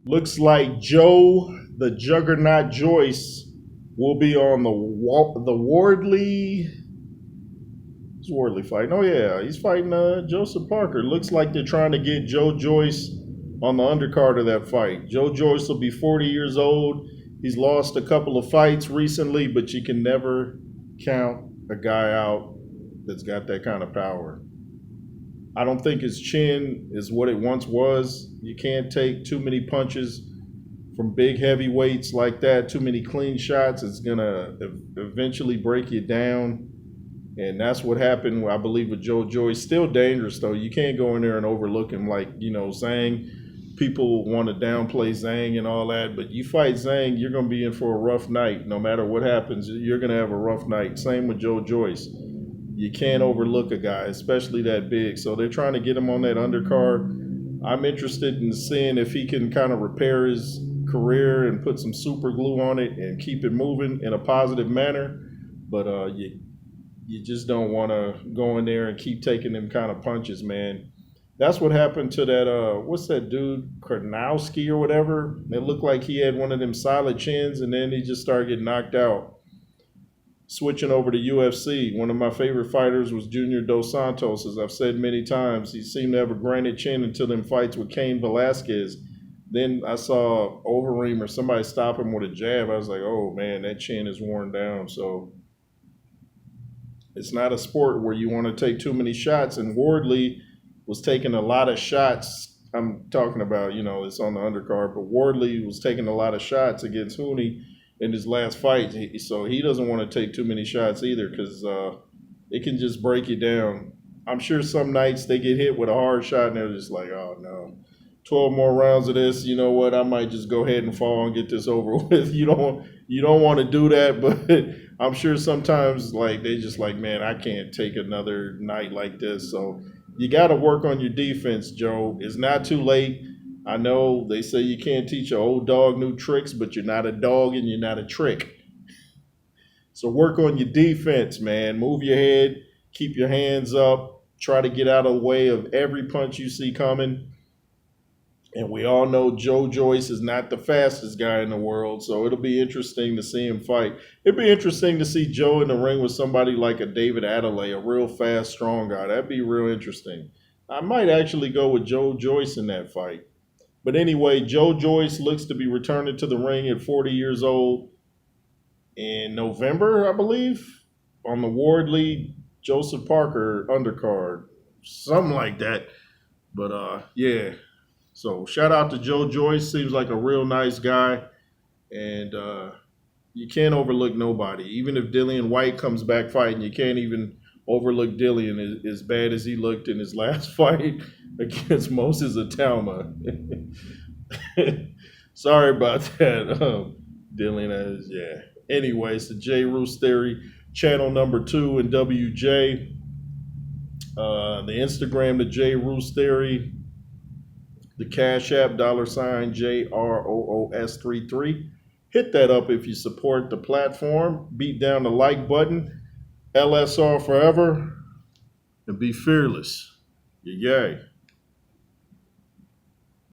Looks like Joe, the Juggernaut Joyce, will be on the Wardley. Who's Wardley fighting? Oh yeah, he's fighting Joseph Parker. Looks like they're trying to get Joe Joyce on the undercard of that fight. Joe Joyce will be 40 years old. He's lost a couple of fights recently, but you can never count a guy out that's got that kind of power. I don't think his chin is what it once was. You can't take too many punches from big heavyweights like that, too many clean shots. It's going to eventually break you down. And that's what happened, I believe, with Joe Joyce. Still dangerous, though. You can't go in there and overlook him like, Zhang. People want to downplay Zhang and all that. But you fight Zhang, you're going to be in for a rough night. No matter what happens, you're going to have a rough night. Same with Joe Joyce. You can't overlook a guy, especially that big. So they're trying to get him on that undercard. I'm interested in seeing if he can kind of repair his career and put some super glue on it and keep it moving in a positive manner. But you just don't want to go in there and keep taking them kind of punches, man. That's what happened to that, what's that dude, Karnowski or whatever? It looked like he had one of them solid chins, and then he just started getting knocked out. Switching over to UFC, one of my favorite fighters was Junior Dos Santos. As I've said many times, he seemed to have a granite chin until them fights with Cain Velasquez. Then I saw Overeem or somebody stop him with a jab. I was like, oh man, that chin is worn down. So it's not a sport where you want to take too many shots. And Wardley was taking a lot of shots. I'm talking about, it's on the undercard, but Wardley was taking a lot of shots against Hooney in his last fight. So he doesn't want to take too many shots either because it can just break you down. I'm sure some nights they get hit with a hard shot and they're just like, oh no, 12 more rounds of this. You know what? I might just go ahead and fall and get this over with. You don't want to do that, but I'm sure sometimes like they just like, man, I can't take another night like this. So you got to work on your defense, Joe. It's not too late. I know they say you can't teach an old dog new tricks, but you're not a dog and you're not a trick. So work on your defense, man. Move your head, keep your hands up, try to get out of the way of every punch you see coming. And we all know Joe Joyce is not the fastest guy in the world, so it'll be interesting to see him fight. It'd be interesting to see Joe in the ring with somebody like a David Adelaide, a real fast, strong guy. That'd be real interesting. I might actually go with Joe Joyce in that fight. But anyway, Joe Joyce looks to be returning to the ring at 40 years old in November, I believe, on the Wardley Joseph Parker undercard, something like that. But yeah, so shout out to Joe Joyce. Seems like a real nice guy, and you can't overlook nobody. Even if Dillian White comes back fighting, you can't even overlook Dillian as bad as he looked in his last fight against Moses Atalma. Sorry about that, Dillian. Yeah. Anyway, it's the J. Roos Theory, channel number 2 in WJ. The Instagram, the J. Roos Theory. The Cash App, $ JROOS33. Hit that up if you support the platform. Beat down the like button. LSR forever. And be fearless. Yay.